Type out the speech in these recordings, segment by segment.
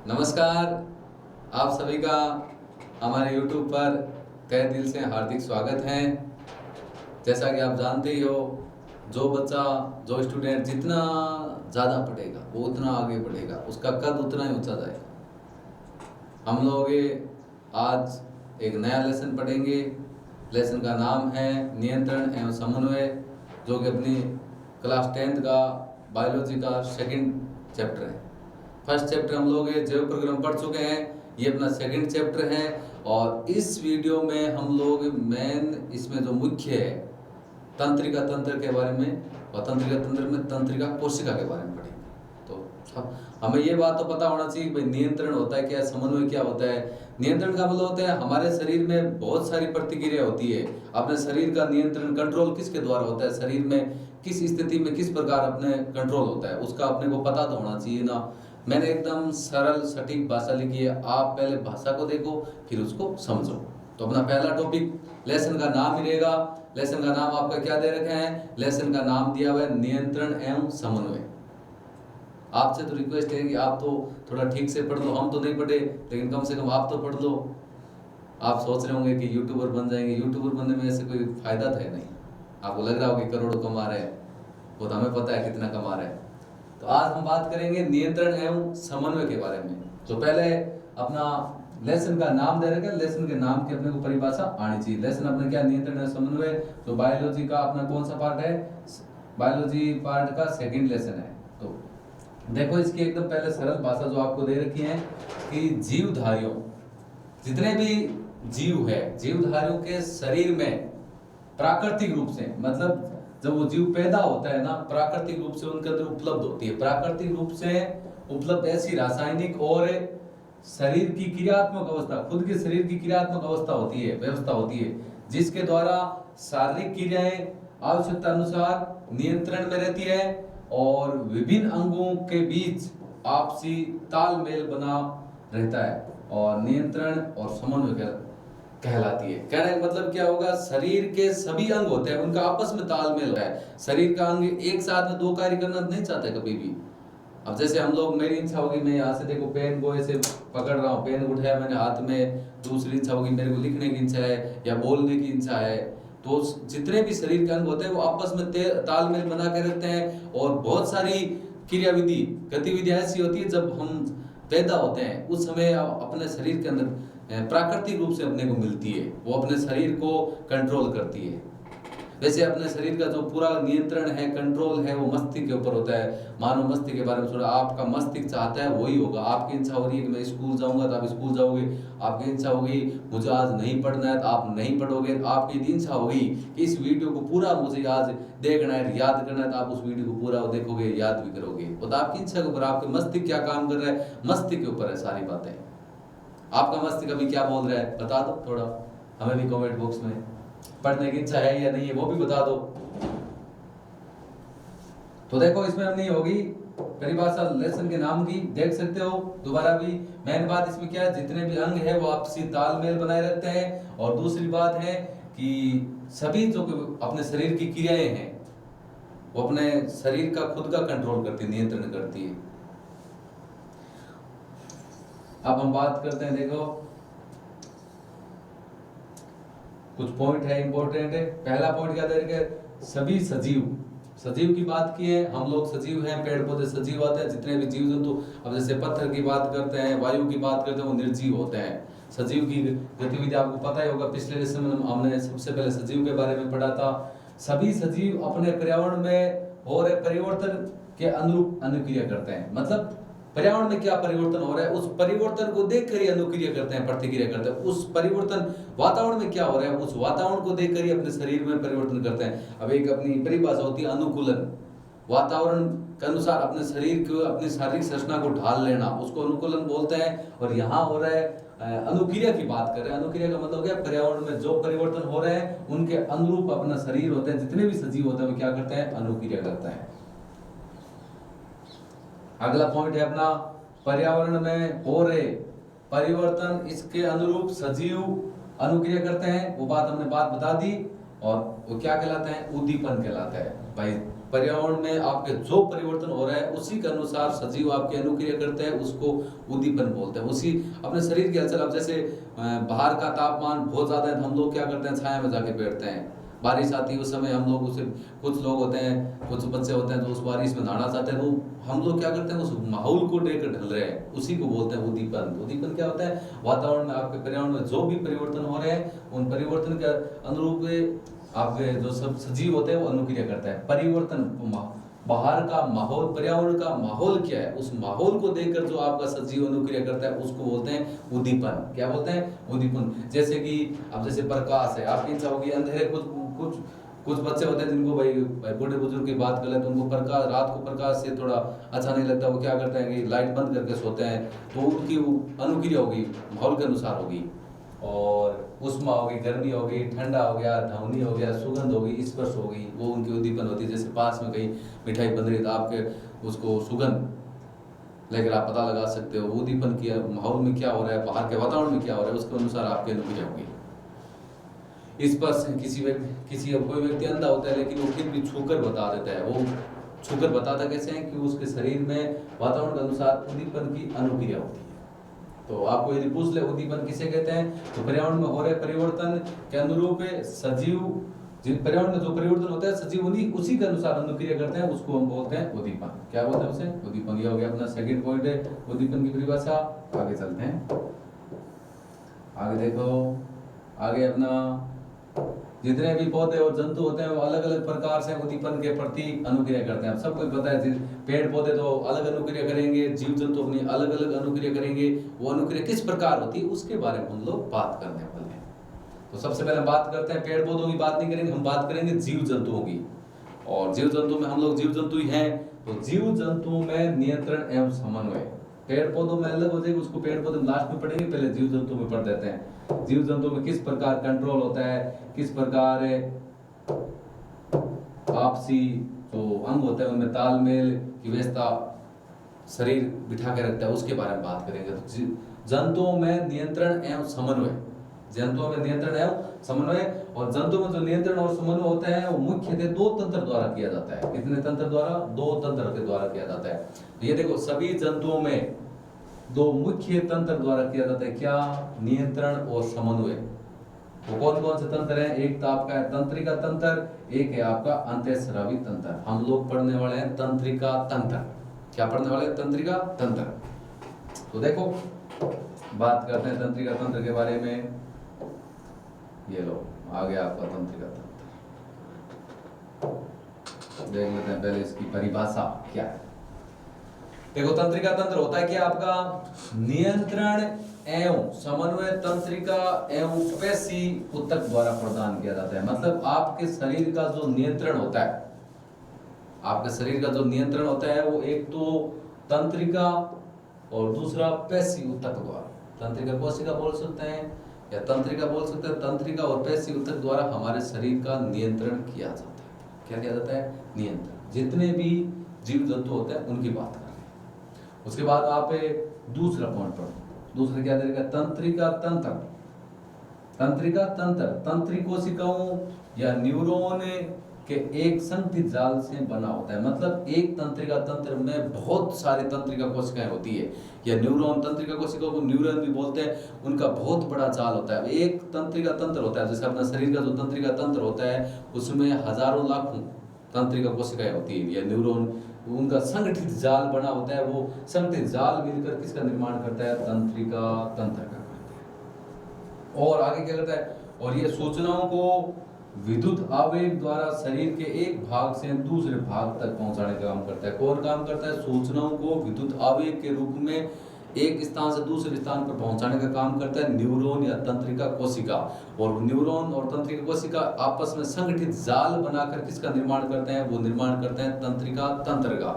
नमस्कार। आप सभी का हमारे YouTube पर तहे दिल से हार्दिक स्वागत है। जैसा कि आप जानते ही हो, जो बच्चा जो स्टूडेंट जितना ज़्यादा पढ़ेगा वो उतना आगे बढ़ेगा, उसका कद उतना ही ऊंचा जाएगा। हम लोग आज एक नया लेसन पढ़ेंगे। लेसन का नाम है नियंत्रण एवं समन्वय, जो कि अपनी क्लास 10th का बायोलॉजी का सेकंड चैप्टर है। फर्स्ट चैप्टर हम लोग जैव प्रोग्राम पढ़ चुके हैं, ये अपना सेकंड चैप्टर है। और इस वीडियो में हम लोग मेन इसमें जो मुख्य है तंत्रिका तंत्र के बारे में, और तंत्रिका तंत्र में तंत्रिका कोशिका के बारे में पढ़ेंगे। तो हमें ये बात तो पता होना चाहिए कि भाई नियंत्रण होता है क्या, समन्वय क्या होता है। नियंत्रण का मतलब होता है हमारे शरीर में बहुत सारी प्रतिक्रिया होती है। अपने शरीर का नियंत्रण कंट्रोल किसके द्वारा होता है, शरीर में किस स्थिति में किस प्रकार अपने कंट्रोल होता है, उसका अपने को पता तो होना चाहिए ना। मैंने एकदम सरल सटीक भाषा लिखी है, आप पहले भाषा को देखो फिर उसको समझो। तो अपना पहला टॉपिक लेसन का नाम ही रहेगा। लेसन का नाम आपका क्या दे रखे हैं, लेसन का नाम दिया हुआ है नियंत्रण एवं समन्वय। आपसे तो रिक्वेस्ट है कि आप तो थोड़ा ठीक से पढ़ लो, हम तो नहीं पढ़े लेकिन कम से कम आप तो पढ़ लो। आप सोच रहे होंगे कि यूट्यूबर बन जाएंगे, यूट्यूबर बनने में ऐसे कोई फायदा तो है नहीं। आपको लग रहा होगा कि करोड़ों कमा रहे हैं, वो तो हमें पता है कितना कमा रहे हैं। तो आज हम बात करेंगे नियंत्रण एवं समन्वय के बारे में। तो पहले अपना लेसन का नाम दे रखा है, लेसन के नाम की अपने को परिभाषा आनी चाहिए। लेसन अपने क्या, नियंत्रण एवं समन्वय। तो बायोलॉजी का अपना कौन सा पार्ट है, बायोलॉजी पार्ट का सेकंड लेसन है। तो देखो इसकी एकदम पहले सरल भाषा जो आपको दे रखी है कि जीवधारियों, जितने भी जीव है, जीवधारियों के शरीर में प्राकृतिक रूप से, मतलब जब वो जीव पैदा होता है ना, प्राकृतिक रूप से उनके अंदर उपलब्ध होती है, प्राकृतिक रूप से उपलब्ध ऐसी रासायनिक और शरीर की क्रियात्मक अवस्था, खुद के शरीर की क्रियात्मक अवस्था होती है, व्यवस्था होती है, जिसके द्वारा शारीरिक क्रियाएं आवश्यकता अनुसार नियंत्रण में रहती है और विभिन्न अंगों के बीच आपसी तालमेल बना रहता है, और नियंत्रण और समन्वय कहलाती है। कहने का मतलब क्या होगा, शरीर के सभी अंग होते हैं, उनका आपस में तालमेल है। शरीर का अंग एक साथ में दो कार्य करना नहीं चाहता कभी भी। अब जैसे हम लोग, मेरी इच्छा होगी मैं यहाँ से देखो पेन को ऐसे पकड़ रहा हूँ, पेन उठाया मैंने हाथ में, दूसरी इच्छा होगी मेरे को लिखने की इच्छा है या बोलने की इच्छा है। तो जितने भी शरीर के अंग होते हैं वो आपस में तालमेल बना के रखते हैं। और बहुत सारी क्रियाविधि गतिविधियां ऐसी होती है, जब हम पैदा होते हैं उस समय अपने शरीर के अंदर प्राकृतिक रूप से अपने को मिलती है, वो अपने शरीर को कंट्रोल करती है। वैसे अपने शरीर का जो पूरा नियंत्रण है, कंट्रोल है, वो मस्तिष्क के ऊपर होता है। मानो मस्तिष्क के बारे में सुना, आपका मस्तिष्क चाहता है वही होगा। आपकी इच्छा हो रही है कि मैं स्कूल जाऊंगा तो आप स्कूल जाओगे, आपकी इच्छा होगी मुझे आज नहीं पढ़ना है तो आप नहीं पढ़ोगे, आपकी इच्छा होगी कि इस वीडियो को पूरा मुझे आज देखना है, याद करना है, तो आप उस वीडियो को पूरा देखोगे, याद भी करोगे। वो तो आपकी इच्छा के ऊपर, आपके मस्तिष्क क्या काम कर रहा है, मस्तिष्क के ऊपर है सारी बातें। आपका मस्तिष्क अभी क्या बोल रहा है बता दो थोड़ा, हमें भी कमेंट बॉक्स में। पढ़ने की इच्छा है या नहीं है वो भी बता दो। तो देखो इसमें हमने होगी परिभाषा लेसन के नाम की, देख सकते हो दोबारा भी। मेन बात इसमें क्या है, जितने भी अंग है वो आपसी तालमेल बनाए रखते हैं। और दूसरी बात है कि सभी जो अपने शरीर की क्रियाएं हैं वो अपने शरीर का खुद का कंट्रोल करती है, नियंत्रण करती है। अब हम बात करते हैं, देखो कुछ पॉइंट है इंपॉर्टेंट है। पहला पॉइंट क्या है, सभी सजीव, सजीव की बात की है। हम लोग सजीव हैं, पेड़ पौधे सजीव आते हैं, जितने भी जीव जंतु, अब जैसे पत्थर की बात करते हैं, वायु की बात करते हैं, वो निर्जीव होते हैं। सजीव की गतिविधि आपको पता ही होगा, पिछले लेसन में हमने सबसे पहले सजीव के बारे में पढ़ा था। सभी सजीव अपने पर्यावरण में हो रहे परिवर्तन के अनुरूप अनुक्रिया करते हैं। मतलब पर्यावरण में क्या परिवर्तन हो रहा है उस परिवर्तन को देखकर ही अनुक्रिया करते हैं, प्रतिक्रिया करते हैं। उस परिवर्तन वातावरण में क्या हो रहा है उस वातावरण को देखकर ही अपने शरीर में परिवर्तन करते हैं। अब एक अपनी परिभाषा होती है अनुकूलन, वातावरण के अनुसार अपने शरीर को, अपनी शारीरिक संरचना को ढाल लेना, उसको अनुकूलन बोलते हैं। और यहाँ हो रहा है अनुक्रिया की बात कर रहे हैं। अनुक्रिया का मतलब क्या, पर्यावरण में जो परिवर्तन हो रहे हैं उनके अनुरूप अपना शरीर होते हैं, जितने भी सजीव होते हैं वो क्या करते हैं, अनुक्रिया करते हैं। अगला पॉइंट है अपना, पर्यावरण में हो रहे परिवर्तन इसके अनुरूप सजीव अनुक्रिया करते हैं। वो बात हमने बता दी। और वो क्या कहलाते हैं, उद्दीपन कहलाता है। भाई पर्यावरण में आपके जो परिवर्तन हो रहा है उसी के अनुसार सजीव आपके अनुक्रिया करते हैं, उसको उद्दीपन बोलते हैं। उसी अपने शरीर की हलचल, अब जैसे बाहर का तापमान बहुत ज़्यादा है तो हम लोग क्या करते हैं, छाया में जाके बैठते हैं। बारिश आती है उस समय हम लोग उसे, कुछ लोग होते हैं, कुछ बच्चे होते हैं जो उस बारिश में नहाना चाहते हैं, तो हम लोग क्या करते हैं, उस माहौल को लेकर ढल रहे हैं, उसी को बोलते हैं उद्दीपन। उद्दीपन क्या होता है, वातावरण में आपके पर्यावरण में जो भी परिवर्तन हो रहे हैं उन परिवर्तन के अनुरूप आपके जो सब सजीव होते हैं वो अनुक्रिया करता है। परिवर्तन, बाहर का माहौल, पर्यावरण का माहौल क्या है, उस माहौल को देखकर जो आपका सजीव अनुक्रिया करता है उसको बोलते हैं उद्दीपन। क्या बोलते हैं, उद्दीपन। जैसे कि अब जैसे प्रकाश है, आपकी इच्छा होगी अंधेरे, कुछ बच्चे होते हैं जिनको भाई बूढ़े बुजुर्ग की बात कर ले तो उनको प्रकाश, रात को प्रकाश से थोड़ा अच्छा नहीं लगता, वो क्या करते हैं कि लाइट बंद करके सोते हैं, तो उनकी अनुक्रिया होगी माहौल के अनुसार होगी। और उष्मा होगी, गर्मी होगी, ठंडा हो गया, ध्वनि हो गया, सुगंध होगी, स्पर्श होगी, वो उनकी उद्दीपन होती है। जैसे पास में कहीं मिठाई बन रही है तो आपके उसको सुगंध लेकर आप पता लगा सकते हो उद्दीपन किया, माहौल में क्या हो रहा है, बाहर के वातावरण में क्या हो रहा है, उसके अनुसार आपकी अनुक्रिया होगी। स्पर्श, कोई व्यक्ति अंधा होता है लेकिन वो फिर भी छूकर बता देता है, वो छूकर बताता कैसे है कि उसके शरीर में वातावरण के अनुसार उद्दीपन की अनुक्रिया होती है। तो आपको यदि पूछ ले उद्दीपन किसे कहते हैं, तो पर्यावरण में हो रहे परिवर्तन के अनुरूप सजीव, जिन पर्यावरण में जो परिवर्तन होता है सजीव उसी के अनुसार अनुक्रिया करते हैं, उसको हम बोलते हैं उद्दीपन। क्या बोलते हैं उसे, उद्दीपन। ये हो गया अपना सेकंड पॉइंट है उद्दीपन की परिभाषा। आगे चलते हैं, आगे देखो, आगे अपना जितने भी पौधे और जंतु होते हैं वो अलग अलग प्रकार से उद्दीपन के प्रति अनुक्रिया करते हैं। अब सबको पता है पेड़ पौधे तो अलग अनुक्रिया करेंगे, जीव जंतु अपनी अलग अलग अनुक्रिया करेंगे, वो अनुक्रिया किस प्रकार होती है उसके बारे में हम लोग बात करने वाले हैं। तो सबसे पहले बात करते हैं, पेड़ पौधों की बात नहीं करेंगे, हम बात करेंगे जीव जंतुओं की। और जीव जंतु में हम लोग जीव जंतु ही हैं, तो जीव जंतुओं में नियंत्रण एवं समन्वय। पेड़ पौधों में अलग हो जाएगी, उसको पेड़ पौधे लास्ट में पढ़ेंगे, पहले जीव जंतु में पढ़ देते हैं। जीव जंतु में किस प्रकार कंट्रोल होता है, किस प्रकार आपसी जो अंग होते हैं उनमें तालमेल की व्यवस्था शरीर बिठा के रखता है, उसके बारे में बात करेंगे। तो जंतुओं में नियंत्रण एवं समन्वय, जंतुओं में नियंत्रण एवं समन्वय। और जंतुओं में जो नियंत्रण और समन्वय होता है वो मुख्यतः दो तंत्र द्वारा किया जाता है। कितने तंत्र द्वारा, दो तंत्र के द्वारा किया जाता है। ये देखो, सभी जंतुओं में दो मुख्य तंत्र द्वारा किया जाता है। क्या, नियंत्रण और समन्वय। वो कौन कौन से तंत्र हैं, एक तो आपका है तंत्रिका तंत्र, एक है आपका अंतःस्रावी तंत्र। हम लोग पढ़ने वाले हैं तंत्रिका तंत्र। क्या पढ़ने वाले हैं, तंत्रिका तंत्र। तो देखो बात करते हैं तंत्रिका तंत्र के बारे में। ये लो आ गया आपका तंत्रिका तंत्र। देख लेते हैं पहले इसकी परिभाषा क्या है। देखो, तंत्रिका तंत्र होता है क्या, आपका नियंत्रण एवं समन्वय तंत्रिका एवं पेशी ऊतक द्वारा प्रदान किया जाता है। मतलब आपके शरीर का जो नियंत्रण होता है, आपके शरीर का जो नियंत्रण होता है वो एक तो तंत्रिका और दूसरा पेशी ऊतक द्वारा। तंत्रिका कोशिका बोल सकते हैं या तंत्रिका बोल सकते हैं। तंत्रिका और पेशी ऊतक द्वारा हमारे शरीर का नियंत्रण किया जाता है। क्या किया जाता है, नियंत्रण। जितने भी जीव जंतु होते हैं उनकी बात कर रहे हैं। उसके बाद आप दूसरा पॉइंट पढ़ो। दूसरा क्या देगा, तंत्रिका तंत्र। तंत्रिका तंत्र तंत्रिक कोशिकाओं या न्यूरॉन के एक संगठित जाल से बना होता है। मतलब एक तंत्रिका तंत्र में बहुत सारी तंत्रिका कोशिकाएं होती है, या न्यूरॉन, तंत्रिका कोशिकाओं को न्यूरॉन भी बोलते हैं। उनका बहुत बड़ा जाल होता है। एक तंत्रिका तंत्र होता है, जैसे अपना शरीर का जो तंत्रिका तंत्र होता है उसमें हजारों लाखों तंत्रिका कोशिकाएं होती है या न्यूरॉन, उनका संगठित जाल बना होता है। वो संगठित जाल मिलकर किसका निर्माण करता है, तंत्रिका तंत्र का करता है। और आगे क्या करता है, और ये सूचनाओं को विद्युत आवेग द्वारा शरीर के एक भाग से दूसरे भाग तक पहुंचाने का काम करता है। कौन काम करता है, सूचनाओं को विद्युत आवेग के रूप में एक स्थान से दूसरे स्थान पर पहुंचाने का काम करता है न्यूरॉन या तंत्रिका कोशिका। और न्यूरॉन और तंत्रिका कोशिका आपस में संगठित जाल बनाकर किसका निर्माण करते हैं, वो निर्माण करते हैं तंत्रिका तंत्र का।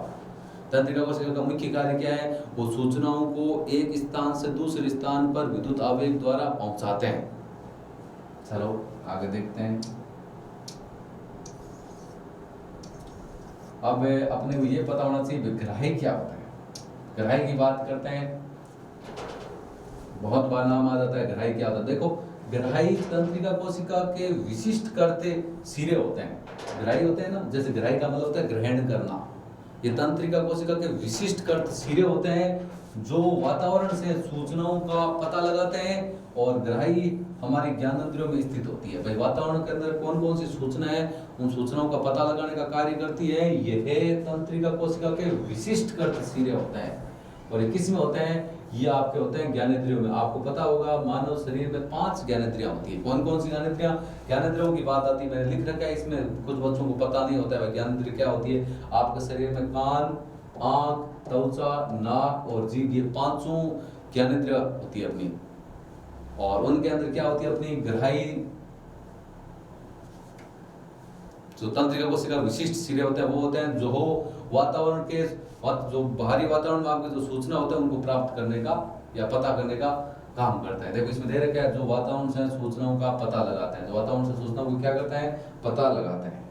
तंत्रिका कोशिका का मुख्य कार्य क्या है, वो सूचनाओं को एक स्थान से दूसरे स्थान पर विद्युत आवेग द्वारा पहुंचाते हैं। चलो आगे देखते हैं। अब अपने को ये पता होना चाहिए ग्राही क्या होता है। ग्राही की बात करते हैं, बहुत बार नाम आ जाता है ग्राही क्या होता है। देखो, ग्राही तंत्रिका कोशिका के विशिष्ट करते सिरे होते हैं। ग्राही होते हैं ना, जैसे ग्राही का मतलब होता है ग्रहण करना। ये तंत्रिका कोशिका के विशिष्ट कर्त सिरे होते हैं जो वातावरण से सूचनाओं का पता लगाते हैं और ग्राही हमारी ज्ञानेंद्रियों में स्थित होती है। भाई वातावरण के अंदर कौन कौन सी सूचना है, उन सूचनाओं का पता लगाने का कार्य करती है। यह तंत्रिका कोशिका के विशिष्ट कर्त सिरे होते हैं। और ये किस में होते हैं? ये आपके होते हैं ज्ञानेंद्रियों में। आपको पता होगा मानव शरीर में 5 ज्ञानेंद्रियां होती है। कौन कौन सी ज्ञानेंद्रियां? ज्ञानेंद्रियों की बात आती है, मैंने लिख रखा है इसमें, कुछ बच्चों को पता नहीं होता है ज्ञानेंद्रिय क्या होती है। आपके शरीर में कान, आंख, त्वचा, नाक और जीभ, ये 5 ज्ञानेंद्रियां होती है अपनी। और उनके अंदर क्या होती है? अपनी ग्राही जो तंत्रिका कोशिका विशिष्ट सिरे होते हैं वो होते हैं जो वातावरण के जो बाहरी वातावरण में आपके जो सूचना होता है उनको प्राप्त करने का या पता करने का काम करता है। देखो इसमें दे रखा है जो वातावरण से सूचनाओं का पता लगाते हैं। जो वातावरण से सूचनाओं को क्या करते हैं? पता लगाते हैं।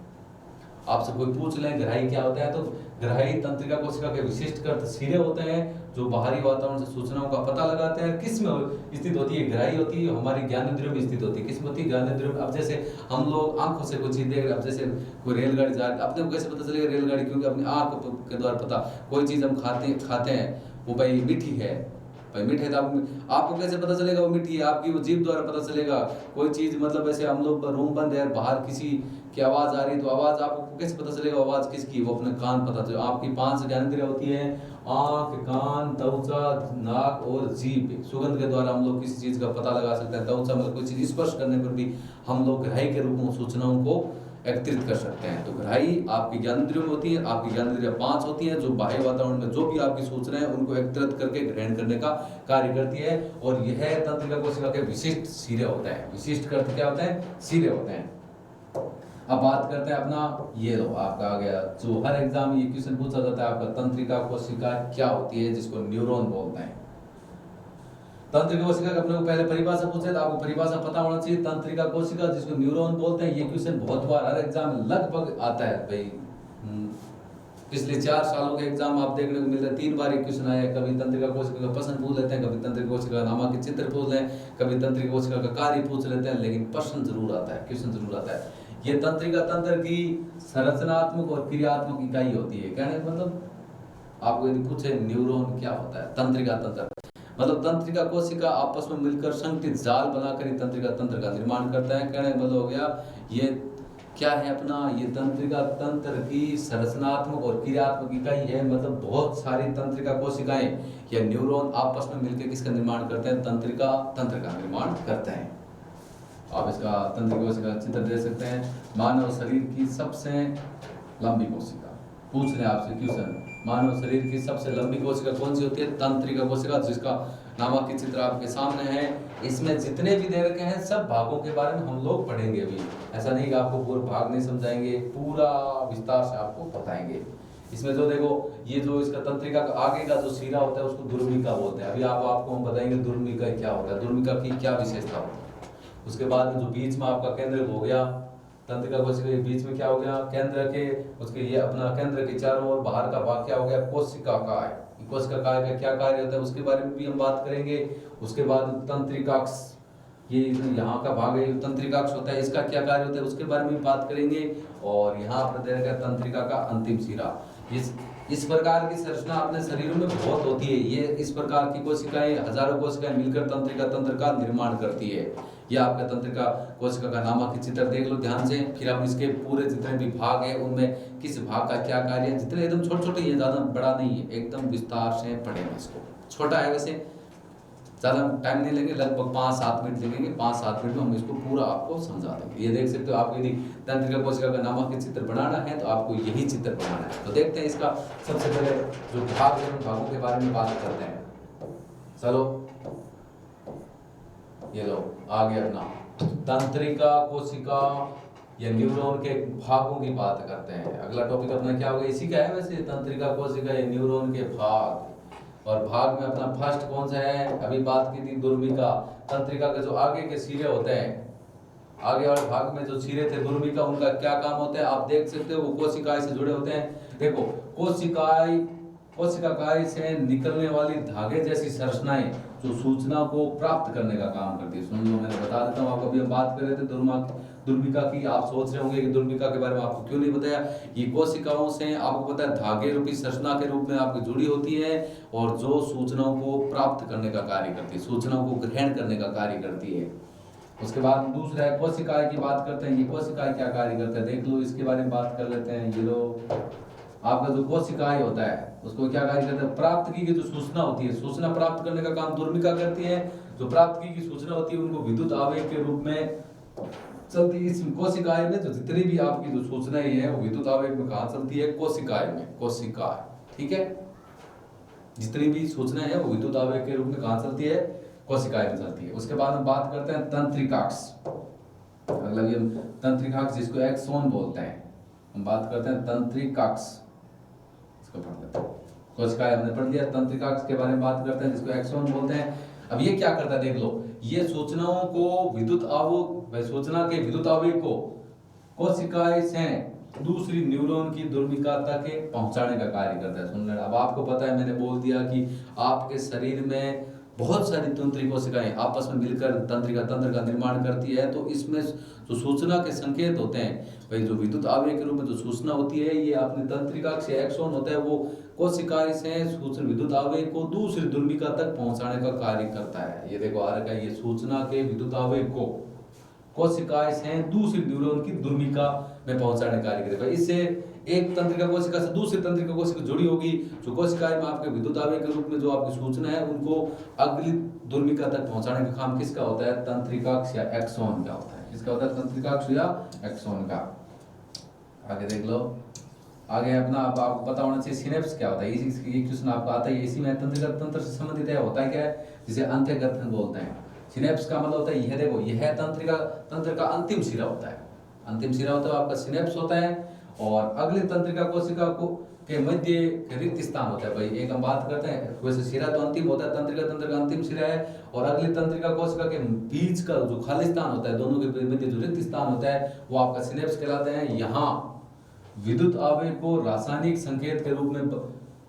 आपसे कोई पूछ ले ग्राही क्या होता है, तो ग्राही तंत्रिका कोशिका के विशिष्ट कर्त सिरे होते हैं जो बाहरी वातावरण से सूचनाओं का पता लगाते हैं। किस में स्थित होती है? ग्राही होती है हमारी ज्ञानेंद्रियों में स्थित होती है। किस में होती है? ज्ञानेंद्रियों में। अब जैसे हम लोग आंखों से कोई चीज देख रहे हैं, अब जैसे कोई रेलगाड़ी जा रही है, अपने को कैसे पता चलेगा रेलगाड़ी? क्योंकि अपनी आंख के द्वारा पता। कोई चीज हम खाते हैं वो भाई मीठी है, भाई मीठे तो आपको कैसे पता चलेगा वो मीठी है? आपकी वो जीभ द्वारा पता चलेगा। कोई चीज मतलब ऐसे हम लोग रूम बंद है, बाहर किसी की आवाज आ रही है तो आवाज आपको कैसे पता चलेगा आवाज किसकी? वो अपने कान पता चलेगा। आपकी 5 ज्ञानेंद्रियां होती है, आंख, कान, त्वचा, नाक और जीभ। सुगंध के द्वारा हम लोग किसी चीज का पता लगा सकते हैं। त्वचा मतलब कोई चीज स्पर्श करने पर भी हम लोग ग्राही के रूप में सूचनाओं को एकत्रित कर सकते हैं। तो ग्राही आपकी ज्ञानेंद्रियों में होती है। आपकी ज्ञानेंद्रियां 5 होती हैं जो बाह्य वातावरण में जो भी आपकी सूचना है उनको एकत्रित करके ग्रहण करने का कार्य करती है। और यह तंत्रिका कोशिका के विशिष्ट सिरे होते हैं। विशिष्ट कर्त क्या होते हैं? सिरे होते हैं। अब बात करते हैं अपना, ये लो आपका आ गया जो हर एग्जाम में ये क्वेश्चन पूछा जाता है आपका, तंत्रिका कोशिका क्या होती है, जिसको न्यूरॉन बोलते हैं। तंत्रिका कोशिका का अपने को पहले परिभाषा पूछे तो आपको परिभाषा पता होना चाहिए। तंत्रिका कोशिका जिसको न्यूरॉन बोलते हैं, ये क्वेश्चन बहुत बार हर एग्जाम में लगभग आता है भाई। पिछले 4 सालों के एग्जाम आप देखने को मिल रहे हैं 3 बार ये क्वेश्चन आया। कभी तंत्रिका कोशिका का प्रश्न पूछ लेते हैं, कभी तंत्रिका कोशिका का नामांकित चित्र पूछ लें, कभी तंत्रिका कोशिका का कार्य पूछ लेते हैं, लेकिन प्रश्न जरूर आता है, क्वेश्चन जरूर आता है। ये तंत्रिका तंत्र की संरचनात्मक और क्रियात्मक इकाई होती है। कहने का मतलब आपको यदि पूछे न्यूरॉन क्या होता है, तंत्रिका तंत्र मतलब तंत्रिका कोशिका आपस में मिलकर संगठित जाल बनाकर ही तंत्रिका तंत्र का निर्माण करता है। कहने का मतलब हो गया ये क्या है अपना, ये तंत्रिका तंत्र की संरचनात्मक और क्रियात्मक इकाई है। मतलब बहुत सारी तंत्रिका कोशिकाएं या न्यूरॉन आपस में मिलकर किसका निर्माण करते हैं? तंत्रिका तंत्र का निर्माण करते हैं। आप इसका तंत्रिका कोशिका चित्र दे सकते हैं। मानव शरीर की सबसे लंबी कोशिका, पूछ रहे आपसे क्वेश्चन, मानव शरीर की सबसे लंबी कोशिका कौन सी होती है? तंत्रिका कोशिका, जिसका नामांकित चित्र आपके सामने है। इसमें जितने भी दे रखे हैं सब भागों के बारे में हम लोग पढ़ेंगे अभी। ऐसा नहीं कि आपको पूरा भाग नहीं समझाएंगे, पूरा विस्तार से आपको बताएंगे। इसमें जो देखो ये जो इसका तंत्रिका का आगे का जो सिरा होता है उसको दुर्मिका बोलते हैं। अभी आपको हम बताएंगे दुर्मिका क्या होता है, दुर्मिका की क्या विशेषता होती है। उसके बाद में जो बीच में आपका केंद्र हो गया, तंत्रिका कोशिका के बीच में क्या हो गया? केंद्र के, उसके ये अपना केंद्र के चारों ओर बाहर का भाग क्या हो गया? कोशिकाकाय। कोशिकाकाय का क्या कार्य होता है उसके बारे में भी हम बात करेंगे। उसके बाद तंत्रिकाक्ष, ये यहाँ का भाग है तंत्रिकाक्ष होता है, इसका क्या कार्य होता है उसके बारे में भी बात करेंगे। और यहाँ पर दे रखा तंत्रिका का अंतिम सिरा। इस प्रकार की संरचना अपने शरीरों में बहुत होती है। ये इस प्रकार की कोशिकाएं, हजारों कोशिकाएं मिलकर तंत्रिका तंत्र का निर्माण करती है। ये आपका तंत्रिका कोशिका का नामांकित चित्र देख लो ध्यान से। फिर हम इसके पूरे जितने भी भाग है उनमें किस भाग का क्या कार्य है, जितने एकदम छोटे छोटे ये ज्यादा बड़ा नहीं है, एकदम विस्तार से पढ़ेंगे इसको। छोटा है वैसे, ज़्यादा टाइम नहीं लेंगे, लगभग 5-7 मिनट लगेंगे। 5-7 मिनट में हम इसको पूरा आपको समझा देंगे। ये देख सकते हो, आपको यदि तंत्रिका कोशिका का नामांकित चित्र बनाना है तो आपको यही चित्र बनाना है। तो देखते हैं इसका सबसे पहले जो भाग है उन भागों के बारे में बात करते हैं। चलो ये लो आ गया अपना तंत्रिका कोशिका या न्यूरॉन के भागों की बात करते हैं। अगला टॉपिक अपना क्या होगा, इसी का है वैसे, तंत्रिका कोशिका या न्यूरॉन के भाग। और भाग में अपना फर्स्ट कौन सा है, अभी बात की थी दुर्मिका। तंत्रिका के जो आगे के सिरे होते हैं, आगे वाले भाग में जो सिरे थे दुर्मिका, उनका क्या काम होता है आप देख सकते हो। वो कोशिकाएं से जुड़े होते हैं। देखो कोशिकाएं कोशिकाएं से निकलने वाली धागे जैसी संरचनाएं जो सूचना को प्राप्त करने का काम करती है। सुन लो, मैंने बता देता हूँ आपको। अभी हम बात कर रहे थे दुर्मिका की। आप सोच रहे होंगे कि दुर्मिका के बारे में आपको क्यों नहीं बताया। ये कोशिकाओं से आपको पता है धागे रूपी संरचना के रूप में आपकी जुड़ी होती है और जो सूचनाओं को प्राप्त करने का कार्य करती है, सूचनाओं को ग्रहण करने का कार्य करती है। उसके बाद दूसरा है कोशिकाएं की बात करते हैं। ये कोशिकाएं क्या कार्य करते हैं देख लो, इसके बारे में बात कर लेते हैं। ये लो, आपका जो कोशिकाएं होता है उसको क्या कार्य करते हैं, प्राप्त की गई जो सूचना होती है, सूचना प्राप्त करने का काम दुर्मिका करती है। जो प्राप्त की गई सूचना होती है उनको विद्युत आवेग के रूप में चलती है। इस कोशिकाएं में जो जितनी भी आपकी जो सूचनाएं है वो विद्युत आवेग में कहाँ चलती है, कोशिकाएं में। कोशिकाएं, ठीक है, जितनी भी सूचनाएं है वो विद्युत आवेग के रूप में कहाँ चलती है, कोशिकाएं में चलती है। उसके बाद हम बात करते हैं तंत्रिकाक्ष। मतलब ये तंत्रिकाक्ष जिसको एक्सोन बोलते हैं, हम बात करते हैं तंत्रिकाक्ष, इसको पढ़ लेते हैं। कोशिकाएं हमने पढ़ लिया, तंत्रिकाक्ष के बारे में बात करते हैं जिसको एक्सोन बोलते हैं। अब ये क्या करता है देख लो, ये सूचनाओं को विद्युत आवेग, सूचना के विद्युत आवेग को कोशिकाएं से दूसरी न्यूरॉन की दुर्मिका तक पहुंचाने का कार्य करता है। सुन लेना, अब आपको पता है, मैंने बोल दिया कि आपके शरीर में बहुत सारी तंत्रिका कोशिकाएं आपस में मिलकर तंत्रिका तंत्र का निर्माण करती है। तो इसमें जो सूचना के संकेत होते हैं, भाई जो विद्युत आवेग के रूप में जो सूचना होती है, ये अपने तंत्रिका से एक्सोन होता है, वो कोशिकाएं से सूचना विद्युत आवेग को दूसरी दुर्मिका तक पहुंचाने का कार्य करता है। ये देखो आ रखा है, ये सूचना के विद्युत आवेग को कोशिकाएं से दूसरी न्यूरॉन की दुर्मिका में पहुंचाने का कार्य करेगा। इससे एक तंत्रिका कोशिका से दूसरी तंत्रिका कोशिका जुड़ी होगी। जो कोशिकाएं में आपके विद्युत आवेग के रूप में जो आपकी सूचना है उनको अगली दुर्मिका तक पहुंचाने का काम किसका होता है, तंत्रिकाक्ष या एक्सोन का होता है। किसका होता है, तंत्रिकाक्ष या एक्सोन का। आगे देख लो, आगे अपना आपको पता होना चाहिए सिनेप्स क्या होता है। ये क्वेश्चन आपको आता है, इसी में तंत्रिका तंत्र से संबंधित है। होता है क्या है, जिसे अंत्यगर्थन बोलते हैं। सिनेप्स का मतलब होता है यह, देखो यह तंत्र का अंतिम सिरा होता है। अंतिम सिरा होता है आपका सिनेप्स होता है, और अगली तंत्रिका कोशिका को के मध्य रिक्त स्थान होता है। भाई एक हम बात करते हैं, वैसे सिरा तो अंतिम होता है, तंत्रिका तंत्र का अंतिम सिरा है, और अगली तंत्रिका कोशिका के बीच का जो खाली स्थान होता है, दोनों के मध्य जो रिक्त स्थान होता है, वो आपका सिनेप्स कहलाते हैं। यहाँ विद्युत आवेग को रासायनिक संकेत के रूप में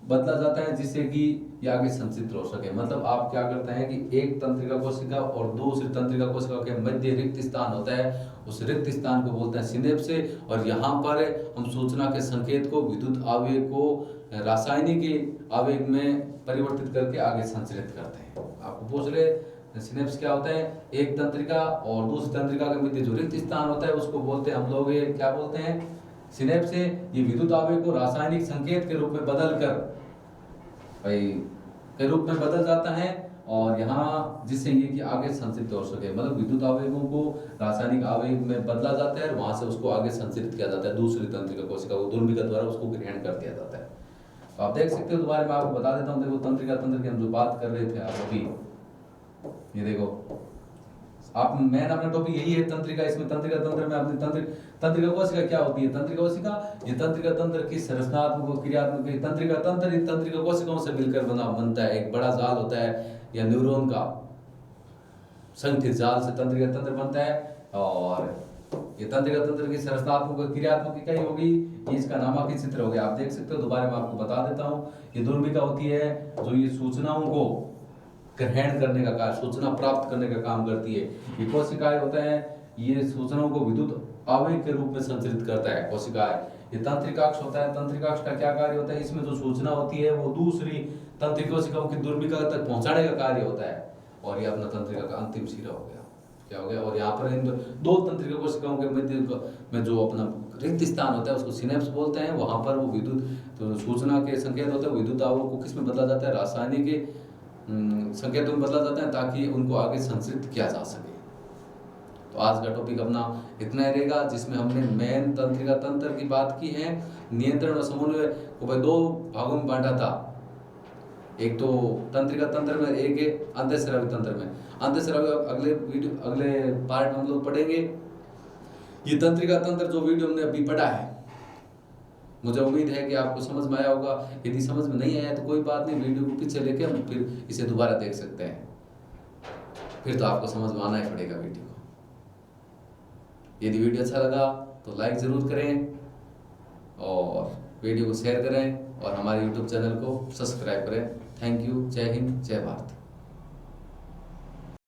बदला जाता है, जिससे कि ये आगे संचित हो सके। मतलब आप क्या करते हैं कि एक तंत्रिका कोशिका और दूसरी तंत्रिका कोशिका के मध्य रिक्त स्थान होता है, उस रिक्त स्थान को बोलते हैं सिनेप्स। और यहाँ पर हम सूचना के संकेत को विद्युत आवेग को रासायनिक आवेग में परिवर्तित करके आगे संचरित करते हैं। आपको पूछ रहे सिनेप्स क्या होता है, एक तंत्रिका और दूसरी तंत्रिका के मध्य जो रिक्त स्थान होता है उसको बोलते हैं हम लोग, ये क्या बोलते हैं, सिनेप्स। ये विद्युत आवेग को रासायनिक संकेत के रूप में बदलकर के रूप में बदल जाता है, और यहाँ जिससे ये कि आगे संचरित हो सके। मतलब विद्युत आवेगों को रासायनिक आवेग में बदला जाता है और वहां से उसको आगे संचरित किया जाता है, दूसरी तंत्रिका कोशिका को दुर्मिका द्वारा उसको ग्रहण कर दिया जाता है। तो आप देख सकते हो, दोबारा मैं आपको बता देता हूँ। देखो तंत्रिका तंत्र की हम जो बात कर रहे थे आप अभी, ये देखो आप मेन अपना टॉपिक यही है तंत्रिका। इसमें तंत्रिका तंत्र में अपनी तंत्रिका कोशिका क्या होती है, तंत्रिका कोशिका ये तंत्रिका तंत्र की संरचनात्मक क्रियात्मक तंत्रिका तंत्र इन तंत्रिका कोशिकाओं से मिलकर बनता है। एक बड़ा जाल होता है या न्यूरॉन का संगठित जाल से तंत्रिका तंत्र बनता है, और ये तंत्रिका तंत्र की संरचनात्मक क्रियात्मक इकाई होगी, ये इसका नामांकित चित्र हो गया। आप देख सकते हो, दोबारा मैं आपको बता देता हूँ। ये दुर्मिका होती है जो ये सूचनाओं को ग्रहण करने का कार्य, सूचना प्राप्त करने का काम करती है। ये कोशिकाएं होता है, ये सूचनाओं को विद्युत आवेग के रूप में संचरित करता है कोशिकाएं। ये तंत्रिकाक्ष होता है, तंत्रिकाक्ष का क्या कार्य होता है, इसमें जो सूचना होती है वो दूसरी तंत्रिका कोशिकाओं की दुर्मिका तक पहुंचाने का कार्य होता है। और ये अपना तंत्रिका का अंतिम सिरा हो गया, क्या हो गया। और यहाँ पर इन दो तंत्रिका कोशिकाओं के मध्य में जो अपना रिक्त स्थान होता है उसको सिनेप्स बोलते हैं। वहां पर वो विद्युत तो सूचना के संकेत होते हैं, विद्युत आवेग को किस में बदला जाता है, रासायनिक संकेतों में बदला जाता है, ताकि उनको आगे संचरित किया जा सके। तो आज का टॉपिक अपना इतना ही रहेगा, जिसमें हमने मेन तंत्रिका तंत्र की बात की है। नियंत्रण और समन्वय को भाई दो भागों में बांटा था, एक तो तंत्रिका तंत्र में, एक अंतःस्रावी तंत्र में। अंतःस्रावी अगले पार्ट में हम लोग पढ़ेंगे। ये तंत्रिका तंत्र जो वीडियो हमने अभी पढ़ा है, मुझे उम्मीद है कि आपको समझ में आया होगा। यदि समझ में नहीं आया तो कोई बात नहीं, वीडियो को पीछे लेके हम फिर इसे दोबारा देख सकते हैं, फिर तो आपको समझ में आना ही पड़ेगा वीडियो को। यदि वीडियो अच्छा लगा तो लाइक जरूर करें, और वीडियो को शेयर करें और हमारे यूट्यूब चैनल को सब्सक्राइब करें। Thank you. जय हिंद, जय भारत।